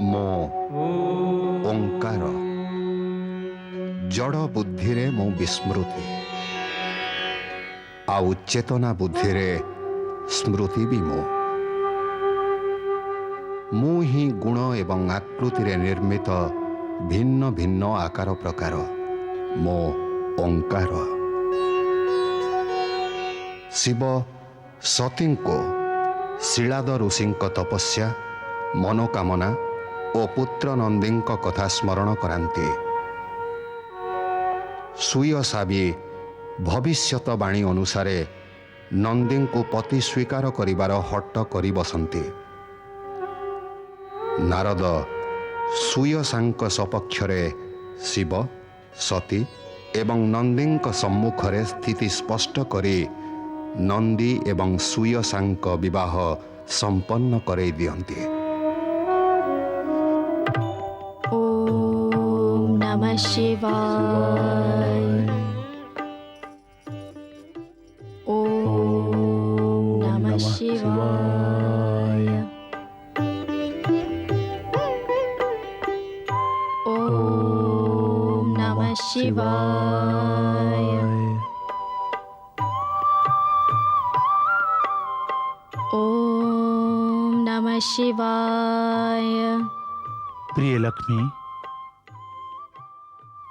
मो ओंकार जड़ बुद्धि रे मो विस्मृति आउ चेतना बुद्धि रे स्मृति भी मु ही गुण एवं आकृति रे निर्मित भिन्न भिन्न आकार प्रकार मो ओंकार। शिव सती को शिलाद ऋषि तपस्या मनोकामना और पुत्र नंदी कथा स्मरण करांती। सुयसा भी भविष्यतवाणी अनुसार नंदी को पति स्वीकार करिवार हट्ट करी बसंती। नारद सुयसांक सपक्षरे शिव सती एवं नंदी सम्मुखरे स्थिति स्पष्ट करी नंदी एवं सुयसांक विवाह संपन्न करई दियंती। ओम नमः शिवाय। ओम नमः शिवाय। ओम नमः शिवाय। ओम नमः शिवाय। प्रिय लक्ष्मी,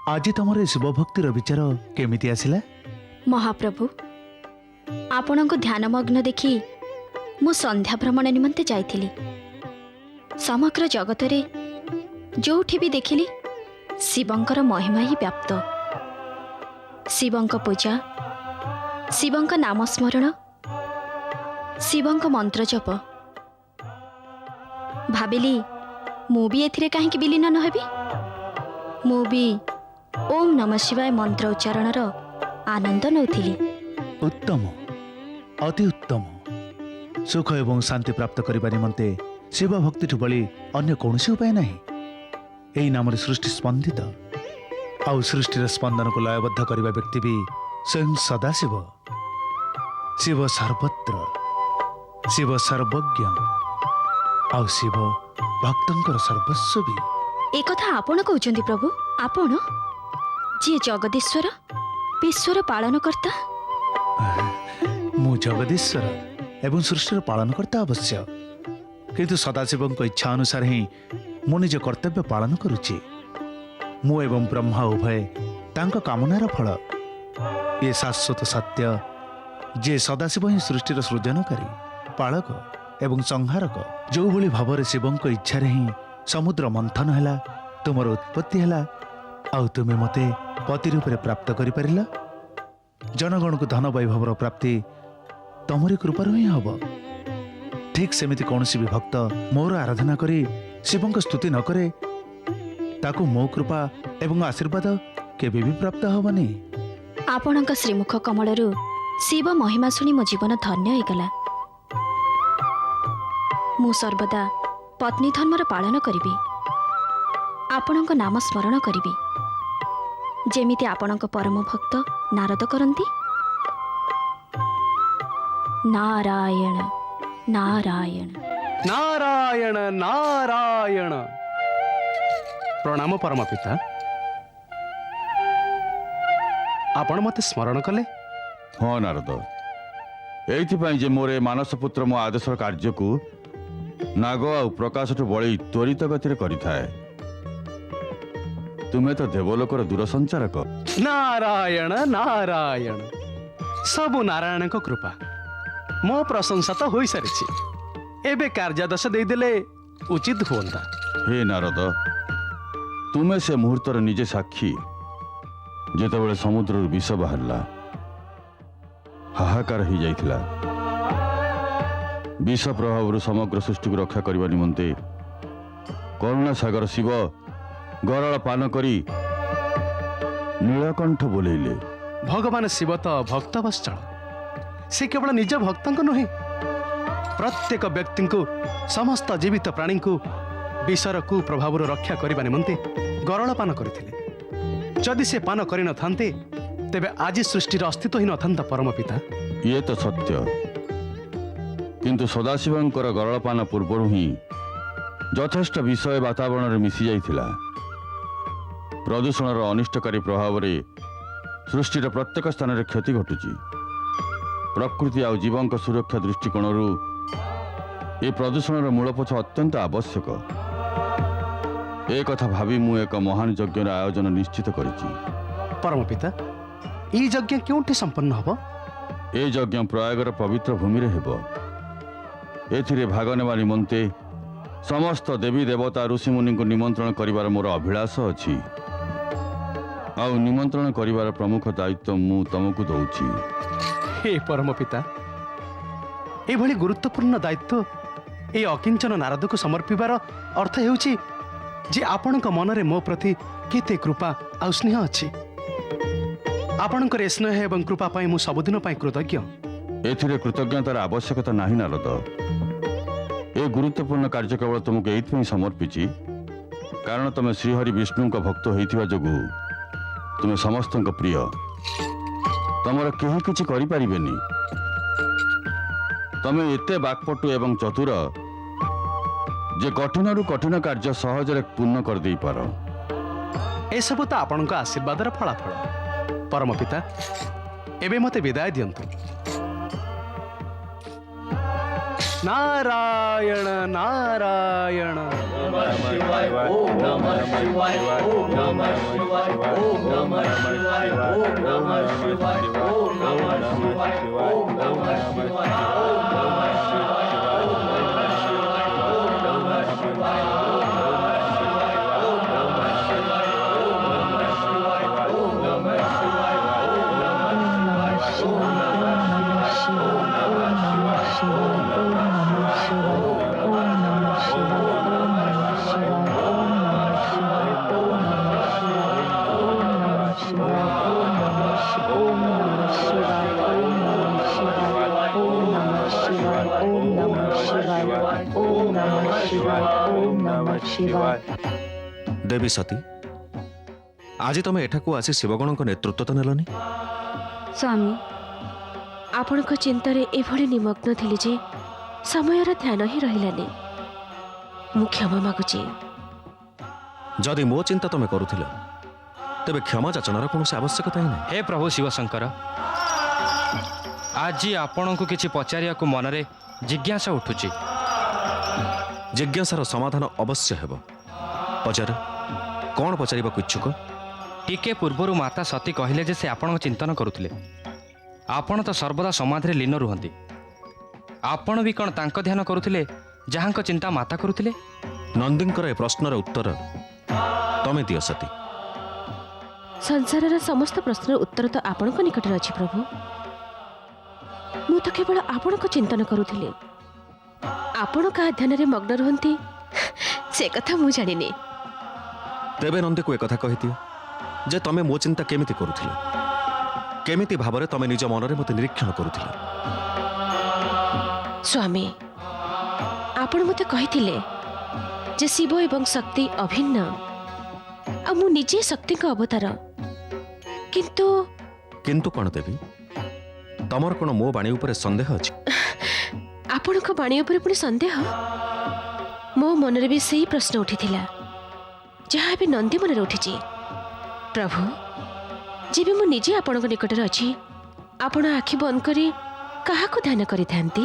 आज तुम शिव भक्तिर विचार केमिति आसिला? महाप्रभु, आपण को ध्यानमग्न देखी मु संध्या भ्रमण निमंते जाइथिली। समग्र जगत रे जोठी भी देखिली शिवंकर महिमा ही व्याप्त। शिवंक पूजा, शिवंक नाम स्मरण, शिवंक मंत्र जप। भाविली मु भी एथिरे काहेकि विलीन न हेबी। मु भी ओम नमः शिवाय मंत्र उच्चारणर आनंद नौथिली। उत्तम, अति उत्तम। सुख एवं शांति प्राप्त करने निमंते शिव भक्ति बड़ी अन्य कौन उपाय नहीं। यही नाम सृष्टि स्पंदित आउ सृष्टिर स्पंदन को लयबद्ध करने व्यक्ति भी स्वयं सदाशिव। शिव सर्वत्र, शिव सर्वज्ञ, आउ शिव भक्तंकर सर्वस्व भी। एक कथा आपण कहउचंदी प्रभु? आपण जी जगदीश्वर विश्वर पालन करता। मु जगदीश्वर एवं सृष्टिर पालन करता अवश्य, किंतु सदाशिव इच्छा अनुसार ही मु निज कर्तव्य पालन करुची। मु एवं ब्रह्मा उभय तांक कामनार फल। ये शाश्वत सत्य जे सदाशिव ही सृष्टिर सृजनकारी, पालक एवं संहारक। जो भली भाव शिवों इच्छा ही समुद्र मंथन है, तुमर उत्पत्ति है, आउ तुमे मते पति रूप प्राप्त कर पारिल। जनगण को धन वैभवर प्राप्ति तमरी कृपार ही हम। ठीक सेमिति कौन भी भक्त मोर आराधना करी शिवों स्तुति न करे, ताकू मो कृपा एवं आशीर्वाद केबे भी प्राप्त हबनी। आपणक श्रीमुख कमलरू शिव महिमा शुणी मो जीवन धन्य होगला। मु सर्वदा पत्नी धर्मर पालन करी, आपणक नाम स्मरण करी, जेमिति आपणक परम भक्त नारद करती। नारायण नारायण नारायण नारायण। प्रणाम परम पिता, आपण मते स्मरण कले? हाँ नारद, एइथिपाई जे मोरे मानस पुत्र मो आदेश कार्य को नाग आ प्रकाश बड़ी त्वरित गति करिथाए। तुम्हें तो देवलोकर दूरसंचारक। नारायण नारायण। सबु नारायण को कृपा। मो प्रशंसा तो हो सारी। एबे कार्यादेश देदेले उचित होता। हे नारद, तुम्हें से मुहूर्तर निजे साक्षी। जेतेबेले समुद्र विष बाहरला, हाहाकार हो जाइथिला। विष प्रभाव समग्र सृष्टि को रक्षा करने निमंते करुणा सागर शिव गरल पान करी नीलकंठ बोलेले। भगवान शिव तो भक्त वत्सल। से केवल निज भक्त नुहे, प्रत्येक व्यक्ति को, समस्त जीवित प्राणी को विषर कुप्रभाव रक्षा करने निमंते गरल पान करथिले। जदि से पान करि न थांते तेबे आज सृष्टिर अस्तित्व ही न थांता परम पिता। ये तो सत्य, किंतु सदाशिवंकर गरल पान पूर्व ही ଯଥେଷ୍ଟ ବିଷୟ ବାତାବରଣରେ ମିଶି ଯାଇଥିଲା। ପ୍ରଦୂଷଣର ଅନିଷ୍ଟକାରୀ ପ୍ରଭାବରେ ସୃଷ୍ଟିର ପ୍ରତ୍ୟେକ ସ୍ଥାନରେ କ୍ଷତି ଘଟୁଛି। ପ୍ରକୃତି ଆଉ ଜୀବଙ୍କ ସୁରକ୍ଷା ଦୃଷ୍ଟିକୋଣରୁ ଏ ପ୍ରଦୂଷଣର ମୂଳପୋଛ ଅତ୍ୟନ୍ତ ଆବଶ୍ୟକ। ଏ କଥା ଭାବି ମୁଁ ଏକ ମହାନ ଯଜ୍ଞର ଆୟୋଜନ ନିଶ୍ଚିତ କରିଛି। ପରମ ପିତା, এই ଯଜ୍ଞ କେଉଁଠି ସମ୍ପନ୍ନ ହେବ? ଏ ଯଜ୍ଞ ପ୍ରୟାଗର ପବିତ୍ର ଭୂମିରେ ହେବ। ଏଥିରେ ଭାଗ ନେବା ନିମନ୍ତେ ସମସ୍ତ ଦେବୀ ଦେବତା ଋଷିମୁନିଙ୍କୁ ନିମନ୍ତ୍ରଣ କରିବାର ମୋର ଅଭିଳାଷ ଅଛି। ଆଉ ନିମନ୍ତ୍ରଣ କରିବାର ପ୍ରମୁଖ ଦାୟିତ୍ୱ ମୁଁ ତମକୁ ଦଉଛି। ହେ ପରମ ପିତା, ଏଭଳି ଗୁରୁତ୍ୱପୂର୍ଣ୍ଣ ଦାୟିତ୍ୱ এই ଅକିଞ୍ଚନ ନାରଦକୁ ସମର୍ପିବାର ଅର୍ଥ ହେଉଛି ଯେ ଆପଣଙ୍କ ମନରେ ମୋ ପ୍ରତି କେତେ କୃପା ଆଉ ସ୍ନେହ ଅଛି। ଆପଣଙ୍କର ଏ ସ୍ନେହ ଏବଂ କୃପା ପାଇଁ ମୁଁ ସବୁଦିନ ପାଇଁ କୃତଜ୍ଞ। ଏଥିରେ କୃତଜ୍ଞତାର ଆବଶ୍ୟକତା ନାହିଁ ନାରଦ। ଏ ଗୁରୁତ୍ୱପୂର୍ଣ୍ଣ କାର୍ଯ୍ୟ କେବଳ ତୁମକୁ ଏଇଥିପାଇଁ ସମର୍ପିଛି କାରଣ ତୁମେ ଶ୍ରୀହରି ବିଷ୍ଣୁଙ୍କ ଭକ୍ତ ହୋଇଥିବା ଯୋଗୁଁ ତୁମେ ସମସ୍ତଙ୍କ ପ୍ରିୟ। ତମର କେହି କିଛି କରିପାରିବେନି। ତମେ ଏତେ ବାକ୍ପଟୁ ଏବଂ ଚତୁର ଯେ କଠିନରୁ କଠିନ କାର୍ଯ୍ୟ ସହଜରେ ପୂର୍ଣ୍ଣ କରିଦେଇପାର। ଏସବୁ ତ ଆପଣଙ୍କ ଆଶୀର୍ବାଦର ଫଳାଫଳ। ପରମ ପିତା, ଏବେ ମୋତେ ବିଦାୟ ଦିଅନ୍ତୁ। ନାରାୟଣ ନାରାୟଣ। देवी सती, आज तुम एठाकू आसी शिवगण नेतृत्व तो नेलनी? स्वामी, आपणक चिंतारे एभली निमग्न थिली जे समयर ध्यान ही रहिलानी। मु क्षमा मागुची। जदि मो चिंता तुम करुथिल तेबे क्षमा जाचनार कौनसी आवश्यकता ही नहीं। हे प्रभु शिवशंकर, आज आपण को किसी पचारिया को मनरे जिज्ञासा उठुची। जिज्ञासार समाधान अवश्य हेब। पचार, कौन पचारिबा इच्छुक? टिके पूर्वर माता सती कहले जे से आपण चिंतन करुथिले। आपण तो सर्वदा समाधि लीन रुहंती। आपण भी कौन तांको ध्यान करुथिले जहांको चिंता माता करुथिले? नंदींकर ए प्रश्नर उत्तर तमे दियो सती। संसारर समस्त प्रश्नर उत्तर तो आपणक निकटरे अछि प्रभु। मु तो केवल आपणक चिंतन करुथिले। आपण का ध्यान रे मग्न रुहंती से कथा मु जानिनी। तेबे नंदी को एक कथा कहिदियो जे तमे मो चिंता केमिति करुथिले, केमिति भाबरे तमे निज मनरे मते निरीक्षण करुथिले। स्वामी, आपण मते कहिथिले जे शिव एवं शक्ति अभिन्न आ मु निजे शक्ति का अवतार। किंतु कौन देवी, तमर कौन मो बाणी उपरे संदेह अछि? आपण को बाणी उपरे पुणी संदेह? मो मनरे भी सही प्रश्न उठिथिला जहाँ भी नंदी मनरे उठिची। प्रभु, जेबे मु निजे आपण निकटरे अछि, आपण आखि बंद करी काहाको ध्यान करि थांती?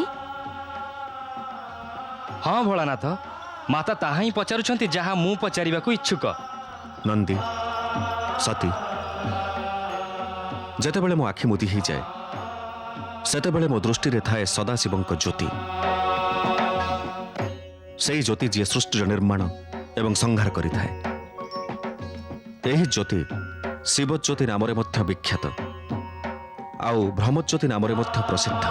हाँ भोलानाथ, माता ताहा ही पचारुछंती जहाँ मु पचारिबाकू इच्छुक। नंदी, सती, जेतेबेले मो आखि मुदी ही जाए सेतेबेले मो दृष्टि रे थाए सदाशिवंक ज्योति। सेई ज्योति जी सृष्टिर निर्माण एवं संहार करि थाए। एही ज्योति शिवज्योति नामरे मध्य विख्यात आउ ब्रह्मज्योति नामरे मध्य प्रसिद्ध।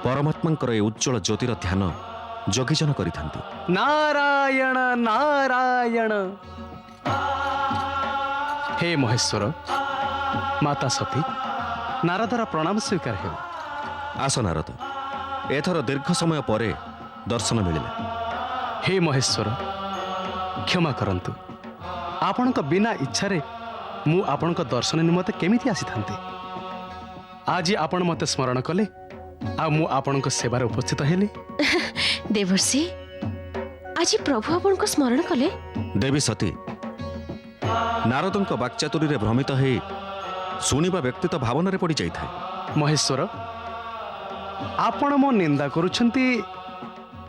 परमात्मांकर ए उज्ज्वल ज्योतिर ध्यान जोगीजन करिथांती। नारायण नारायण। हे महेश्वर, माता सती, नारदर प्रणाम स्वीकार हो। आस नारद, एथर दीर्घ समय परे दर्शन मिलिला। हे महेश्वर, क्षमा करंतु। आपणक बिना इच्छारे मु आपणक दर्शन निमते केमिति आसी थांती। आज आपण मते स्मरण कले आ मु आपणक सेवार उपस्थित हेली। देवर्षि, ଆଜି ପ୍ରଭୁ ଆପଣଙ୍କୁ ସ୍ମରଣ କଲେ। ଦେବୀ ସତୀ, ନାରଦଙ୍କ ବାକ୍ଚାତୁରୀରେ ଭ୍ରମିତ ହେଇ ଶୁଣିବା ବ୍ୟକ୍ତି ତ ଭାବନାରେ ପଡ଼ି ଯାଇଥାଏ। ମହେଶ୍ୱର, ଆପଣ ମୋ ନିନ୍ଦା କରୁଛନ୍ତି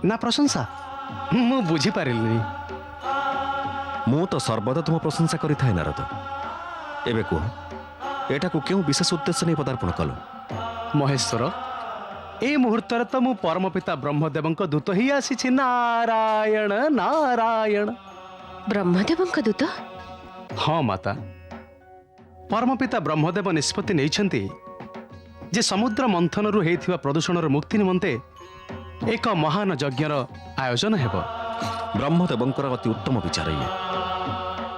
ନା ପ୍ରଶଂସା? ମୁଁ ବୁଝିପାରିଲିନି। ମୁଁ ତ ସର୍ବଦା ତୁମ ପ୍ରଶଂସା କରିଥାଏ ନାରଦ। ଏବେ କୁହ, ଏଠାକୁ କେଉଁ ବିଶେଷ ଉଦ୍ଦେଶ୍ୟ ନେଇ ପଦାର୍ପଣ କଲ? ମହେଶ୍ୱର, এই ମୁହୂର୍ତ୍ତରେ ତ ମୁଁ ପରମ ପିତା ବ୍ରହ୍ମଦେବଙ୍କ ଦୂତ ହିଁ ଆସିଛି। ନାରାୟଣ ନାରାୟଣ। ବ୍ରହ୍ମଦେବଙ୍କ ଦୂତ? ହଁ ମାତା, ପରମ ପିତା ବ୍ରହ୍ମଦେବ ନିଷ୍ପତ୍ତି ନେଇଛନ୍ତି ଯେ ସମୁଦ୍ର ମନ୍ଥନରୁ ହେଇଥିବା ପ୍ରଦୂଷଣର ମୁକ୍ତି ନିମନ୍ତେ ଏକ ମହାନ ଯଜ୍ଞର ଆୟୋଜନ ହେବ। ବ୍ରହ୍ମଦେବଙ୍କର ଅତି ଉତ୍ତମ ବିଚାର ଇଏ।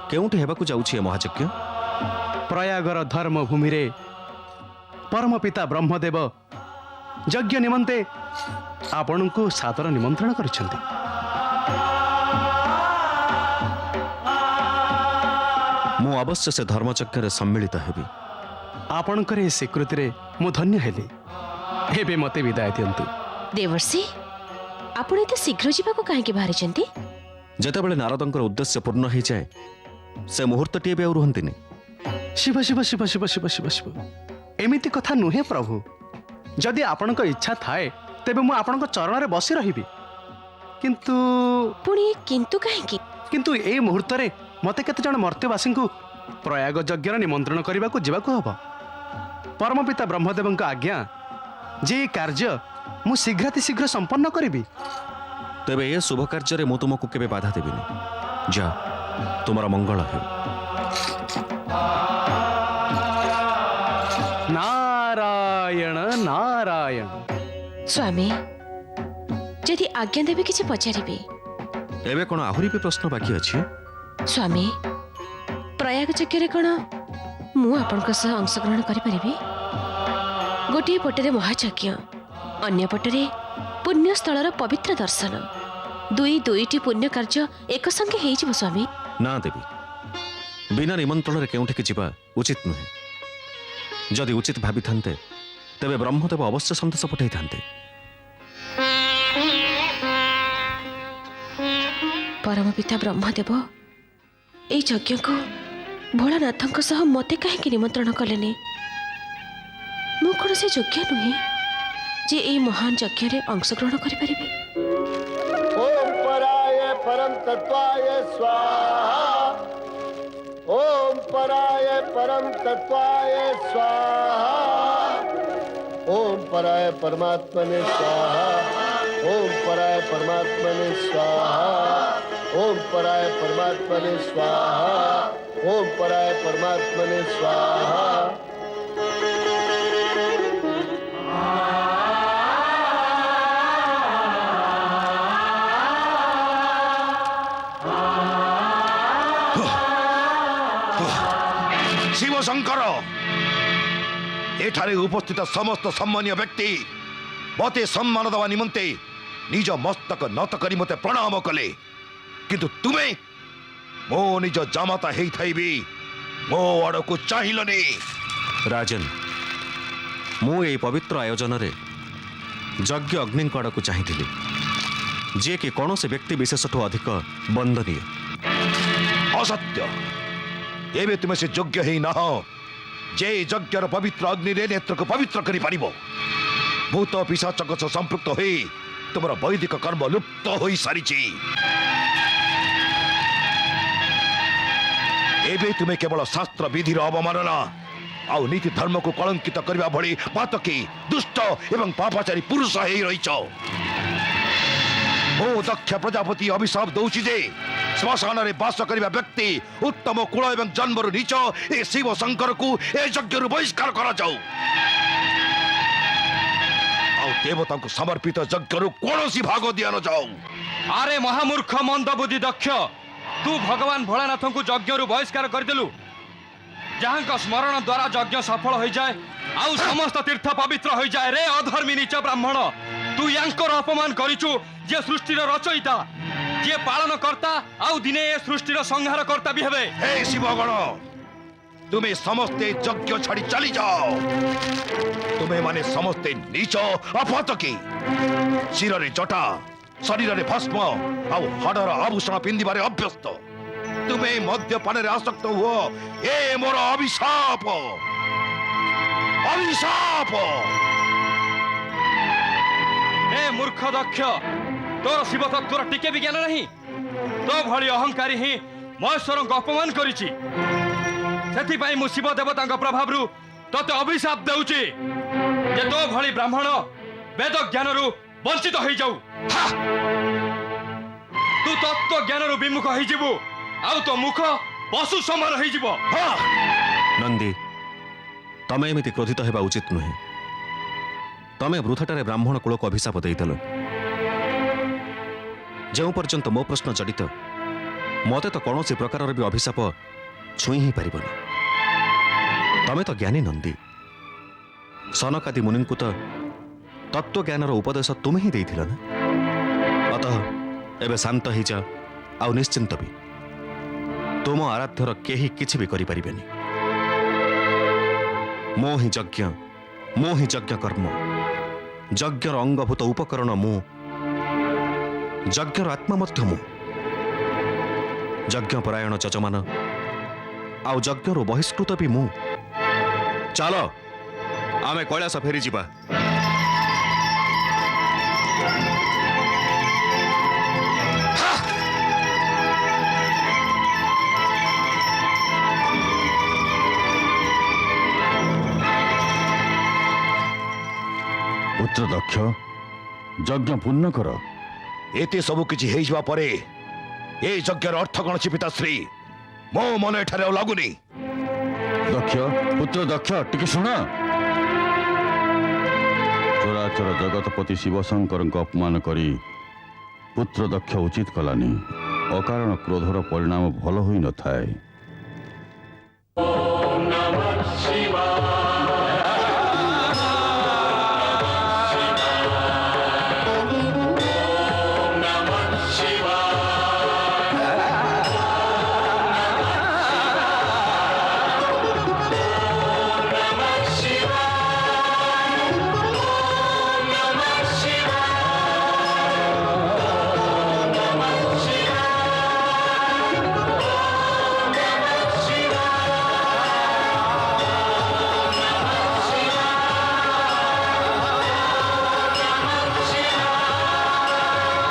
କେଉଁଠି ହେବାକୁ ଯାଉଛି ଏ ମହାଯଜ୍ଞ? ପ୍ରୟାଗର ଧର୍ମଭୂମିରେ ପରମ ପିତା ବ୍ରହ୍ମଦେବ ଯଜ୍ଞ ନିମନ୍ତେ ଆପଣଙ୍କୁ ସାଦର ନିମନ୍ତ୍ରଣ କରିଛନ୍ତି। ମୁଁ ଅବଶ୍ୟ ସେ ଧର୍ମଯଜ୍ଞରେ ସମ୍ମିଳିତ ହେବି। ଆପଣଙ୍କର ଏ ସ୍ୱୀକୃତିରେ ମୁଁ ଧନ୍ୟ ହେଲି। ଏବେ ମୋତେ ବିଦାୟ ଦିଅନ୍ତୁ। ଦେବର୍ଷି, ଆପଣ ଏତେ ଶୀଘ୍ର ଯିବାକୁ କାହିଁକି ବାହାରିଛନ୍ତି? ଯେତେବେଳେ ନାରଦଙ୍କର ଉଦ୍ଦେଶ୍ୟ ପୂର୍ଣ୍ଣ ହେଇଯାଏ, ସେ ମୁହୂର୍ତ୍ତଟିଏ ବି ଆଉ ରୁହନ୍ତିନି। ଶିବ ଶିବ ଶିବ ଶିବ ଶିବ ଶିବ ଶିବ, ଏମିତି କଥା ନୁହେଁ ପ୍ରଭୁ। ଯଦି ଆପଣଙ୍କ ଇଚ୍ଛା ଥାଏ ତେବେ ମୁଁ ଆପଣଙ୍କ ଚରଣରେ ବସି ରହିବି। କିନ୍ତୁ ପୁଣି କିନ୍ତୁ କାହିଁକି? କିନ୍ତୁ ଏଇ ମୁହୂର୍ତ୍ତରେ ମୋତେ କେତେଜଣ ମର୍ତ୍ତ୍ୟବାସୀଙ୍କୁ ପ୍ରୟାଗ ଯଜ୍ଞର ନିମନ୍ତ୍ରଣ କରିବାକୁ ଯିବାକୁ ହେବ। ପରମ ପିତା ବ୍ରହ୍ମଦେବଙ୍କ ଆଜ୍ଞା ଯେ କାର୍ଯ୍ୟ ମୁଁ ଶୀଘ୍ରାତିଶୀଘ୍ର ସମ୍ପନ୍ନ କରିବି। ତେବେ ଏ ଶୁଭ କାର୍ଯ୍ୟରେ ମୁଁ ତୁମକୁ କେବେ ବାଧା ଦେବିନି। ଯା, ତୁମର ମଙ୍ଗଳ ହେଉ। ନାରାୟଣ ନାରାୟଣ। ସ୍ୱାମୀ, ଯଦି ଆଜ୍ଞା ଦେବେ କିଛି ପଚାରିବି। ଏବେ କ'ଣ ଆହୁରି ବି ପ୍ରଶ୍ନ ବାକି ଅଛି? ସ୍ୱାମୀ, ପ୍ରୟାଗ ଯଜ୍ଞରେ କ'ଣ ମୁଁ ଆପଣଙ୍କ ସହ ଅଂଶଗ୍ରହଣ କରିପାରିବି? ଗୋଟିଏ ପଟରେ ମହାଯଜ୍ଞ, ଅନ୍ୟ ପଟରେ ପୁଣ୍ୟସ୍ଥଳର ପବିତ୍ର ଦର୍ଶନ। ଦୁଇଟି ପୁଣ୍ୟ କାର୍ଯ୍ୟ ଏକ ସଙ୍ଗେ ହେଇଯିବ ସ୍ୱାମୀ। ନା ଦେବୀ, ବିନା ନିମନ୍ତ୍ରଣରେ କେଉଁଠିକି ଯିବା ଉଚିତ ନୁହେଁ। ଯଦି ଉଚିତ ଭାବିଥାନ୍ତେ ତେବେ ବ୍ରହ୍ମଦେବ ଅବଶ୍ୟ ସନ୍ଦେଶ ପଠାଇଥାନ୍ତେ। ପରମ ପିତା ବ୍ରହ୍ମଦେବ ଏଇ ଯଜ୍ଞକୁ ଭୋଳାନାଥଙ୍କ ସହ ମୋତେ କାହିଁକି ନିମନ୍ତ୍ରଣ କଲେନି? ମୁଁ କ'ଣ ସେ ଯୋଗ୍ୟ ନୁହେଁ ଯେ ଏଇ ମହାନ ଯଜ୍ଞରେ ଅଂଶଗ୍ରହଣ କରିପାରିବି? ओम पराय परम तत्वाय स्वाहा। ओम पराय परम तत्वाय स्वाहा। ओम पराय परमात्मने स्वाहा। ओम पराय परमात्मने स्वाहा। ओम पराय परमात्मने स्वाहा। ओम पराय परमात्मने स्वाहा। शिव शंकर, एठारे उपस्थित समस्त सम्मानीय व्यक्ति मते सम्मान देवा निमंते निज मस्तक नत करी मते प्रणाम कले, किंतु तुमे मो निज जामाता हेई थाइबी मो आड़कू चाहिलनी। राजन, ମୁଁ ଏହି ପବିତ୍ର ଆୟୋଜନରେ ଯଜ୍ଞ ଅଗ୍ନିଙ୍କ ଆଡ଼କୁ ଚାହିଁଥିଲି, ଯିଏକି କୌଣସି ବ୍ୟକ୍ତି ବିଶେଷଠୁ ଅଧିକ ବନ୍ଦନୀୟ। असत्य। एबे तुमे से योग्य ही ना जे यज्ञर पवित्र अग्नि रे नेत्र को पवित्र करी पारिबो। भूत पिशाचक सह संपृक्त होई तुमर वैदिक कर्म लुप्त होई सारिछि। एबे तुमे केवल शास्त्र विधिर अवमानना आउ नीति धर्म को कलंकित करबा भली पातकी दुष्ट एवं पापाचारी पुरुष हेई रहिछ। ओ दक्ष प्रजापति अभिशाप दौछि जे श्मशान रे वास करिबा व्यक्ति उत्तम कुल एवं जन्मरु नीच ए शिव शंकर को ए यज्ञ बहिष्कार करा जाऊ। आउ देवता को समर्पित यज्ञ कौनसी भाग दिया न जाऊ। अरे महामूर्ख मंदबुद्धि दक्ष, तू भगवान भोलानाथ को यज्ञ बहिष्कार करदेलु, जहां का स्मरण द्वारा यज्ञ सफल हो जाए आउ समस्त तीर्थ पवित्र हो जाए। रे अधर्मी नीच ब्राह्मण, तू यांकर अपमान करिचु जे सृष्टिर रचयिता, जे पालन करता आउ दिने ए सृष्टिर संहार करता भी हेबे। हे शिवगण, तुम्हें समस्ते यज्ञ छाड़ी चली जाओ। तुम्हें माने समस्ते नीच अपातकी, शिर रे जटा ଶରୀରରେ ଭସ୍ମ ଆଉ ହାଡ଼ର ଆଭୂଷଣ ପିନ୍ଧିବାରେ ଅଭ୍ୟସ୍ତ। ତୁମେ ମଦ୍ୟପାନରେ ଆସକ୍ତ ହୁଅ, ଏ ମୋର ଅଭିଶାପ। ଅଭିଶାପ। ଏ ମୂର୍ଖ ଦକ୍ଷ, ତୋର ଶିବ ତତ୍ଵର ଟିକେ ବି ଜ୍ଞାନ ନାହିଁ। ତୋ ଭଳି ଅହଙ୍କାରୀ ହିଁ ମହେଶ୍ୱରଙ୍କୁ ଅପମାନ କରିଛି। ସେଥିପାଇଁ ମୁଁ ଶିବ ଦେବତାଙ୍କ ପ୍ରଭାବରୁ ତୋତେ ଅଭିଶାପ ଦେଉଛି ଯେ ତୋ ଭଳି ବ୍ରାହ୍ମଣ ବେଦ ଜ୍ଞାନରୁ ବଞ୍ଚିତ ହେଇଯାଉ। ତୁ ତତ୍ଵ ଜ୍ଞାନରୁ ବିମୁଖ ହେଇଯିବୁ, ଆଉ ତୋ ମୁଖ ପଶୁ ସମାନ ହେଇଯିବ। ନନ୍ଦୀ, ତମେ ଏମିତି କ୍ରୋଧିତ ହେବା ଉଚିତ ନୁହେଁ। ତମେ ବୃଥାଟାରେ ବ୍ରାହ୍ମଣ କୂଳକୁ ଅଭିଶାପ ଦେଇଦେଲ। ଯେଉଁ ପର୍ଯ୍ୟନ୍ତ ମୋ ପ୍ରଶ୍ନ ଜଡ଼ିତ, ମୋତେ ତ କୌଣସି ପ୍ରକାରର ବି ଅଭିଶାପ ଛୁଇଁ ହିଁ ପାରିବନି। ତମେ ତ ଜ୍ଞାନୀ ନନ୍ଦୀ। ସନକାଦି ମୁନିଙ୍କୁ ତ ତତ୍ତ୍ୱଜ୍ଞାନର ଉପଦେଶ ତୁମେ ହିଁ ଦେଇଥିଲ ନା। ଅତଃ ଏବେ ଶାନ୍ତ ହେଇଯାଅ, ଆଉ ନିଶ୍ଚିନ୍ତ ବି ତୁମ ଆରାଧ୍ୟର କେହି କିଛି ବି କରିପାରିବେନି। ମୋ ହିଁ ଯଜ୍ଞ, ମୋ ହିଁ ଯଜ୍ଞ କର୍ମ, ଯଜ୍ଞର ଅଙ୍ଗଭୂତ ଉପକରଣ ମୁଁ, ଯଜ୍ଞର ଆତ୍ମା ମଧ୍ୟ ମୁଁ। ଯଜ୍ଞପରାୟଣ ଯଜମାନ ଆଉ ଯଜ୍ଞରୁ ବହିଷ୍କୃତ ବି ମୁଁ। ଚାଲ ଆମେ କୈଳାସ ଫେରିଯିବା। ପୁତ୍ର ଦକ୍ଷ, ଯଜ୍ଞ ପୂର୍ଣ୍ଣ କର। ଏତେ ସବୁ କିଛି ହେଇଯିବା ପରେ ଏ ଯଜ୍ଞର ଅର୍ଥ କଣ ଅଛି ପିତାଶ୍ରୀ? ମୋ ମନ ଏଠାରେ ଆଉ ଲାଗୁନି। ଦକ୍ଷ, ପୁତ୍ର ଦକ୍ଷ, ଟିକେ ଶୁଣ। ଚରାଚର ଜଗତପତି ଶିବଶଙ୍କରଙ୍କ ଅପମାନ କରି ପୁତ୍ର ଦକ୍ଷ ଉଚିତ କଲାନି। ଅକାରଣ କ୍ରୋଧର ପରିଣାମ ଭଲ ହୋଇନଥାଏ।